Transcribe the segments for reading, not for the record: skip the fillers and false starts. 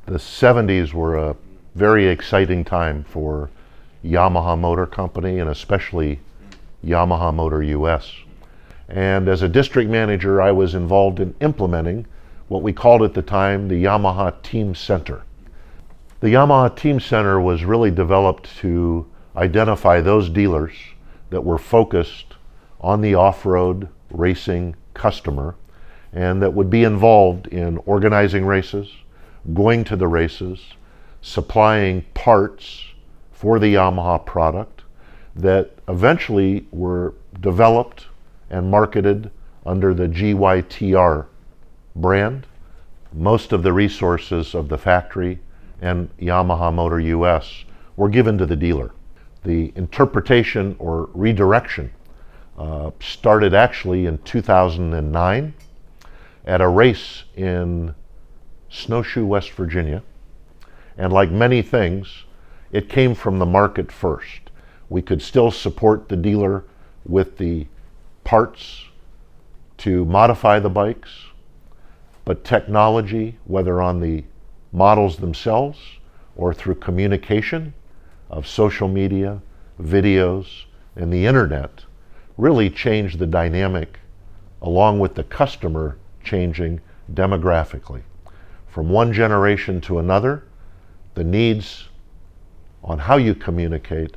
The 70s were a very exciting time for Yamaha Motor Company and especially Yamaha Motor US. And as a district manager, I was involved in implementing what we called at the time the Yamaha Team Center. The Yamaha Team Center was really developed to identify those dealers that were focused on the off-road racing customer and that would be involved in organizing races, going to the races, supplying parts for the Yamaha product that eventually were developed and marketed under the GYTR brand. Most of the resources of the factory and Yamaha Motor US were given to the dealer. The interpretation or redirection started actually in 2009 at a race in Snowshoe, West Virginia. And like many things, it came from the market first. We could still support the dealer with the parts to modify the bikes, but technology, whether on the models themselves or through communication of social media, videos, and the internet, really changed the dynamic along with the customer changing demographically. From one generation to another, the needs on how you communicate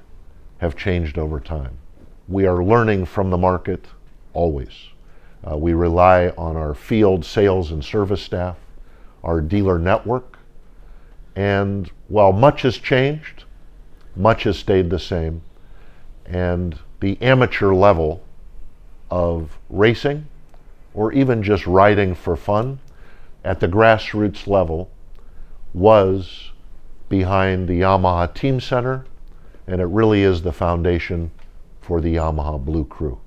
have changed over time. We are learning from the market always. We rely on our field sales and service staff, our dealer network, and while much has changed, much has stayed the same, and the amateur level of racing or even just riding for fun at the grassroots level was behind the Yamaha Team Center, and it really is the foundation for the Yamaha Blue Crew.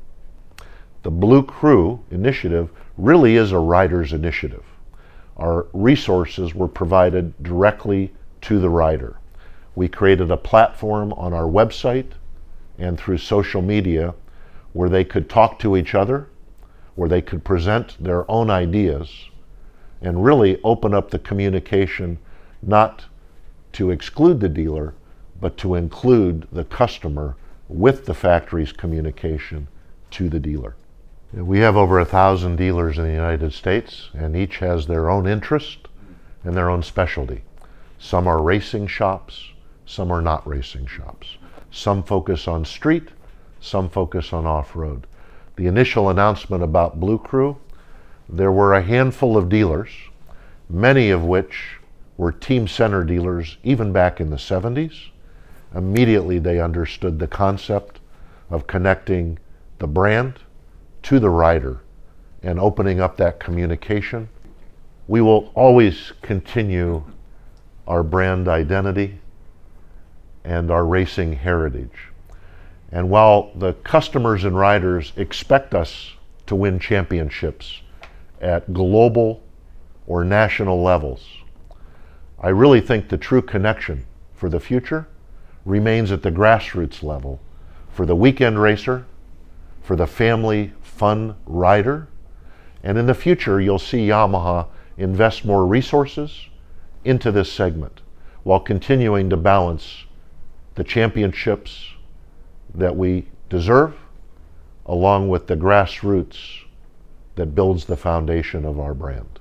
The Blue Crew initiative really is a rider's initiative. Our resources were provided directly to the rider. We created a platform on our website and through social media where they could talk to each other, where they could present their own ideas, and really open up the communication not to exclude the dealer, but to include the customer with the factory's communication to the dealer. We have over 1,000 dealers in the United States, and each has their own interest and their own specialty. Some are racing shops, some are not racing shops. Some focus on street, some focus on off-road. The initial announcement about Blue Crew, there were a handful of dealers, many of which were Team Center dealers even back in the 70s. Immediately they understood the concept of connecting the brand to the rider and opening up that communication. We will always continue our brand identity and our racing heritage. And while the customers and riders expect us to win championships at global or national levels, I really think the true connection for the future remains at the grassroots level for the weekend racer, for the family fun rider, and in the future you'll see Yamaha invest more resources into this segment while continuing to balance the championships that we deserve along with the grassroots that builds the foundation of our brand.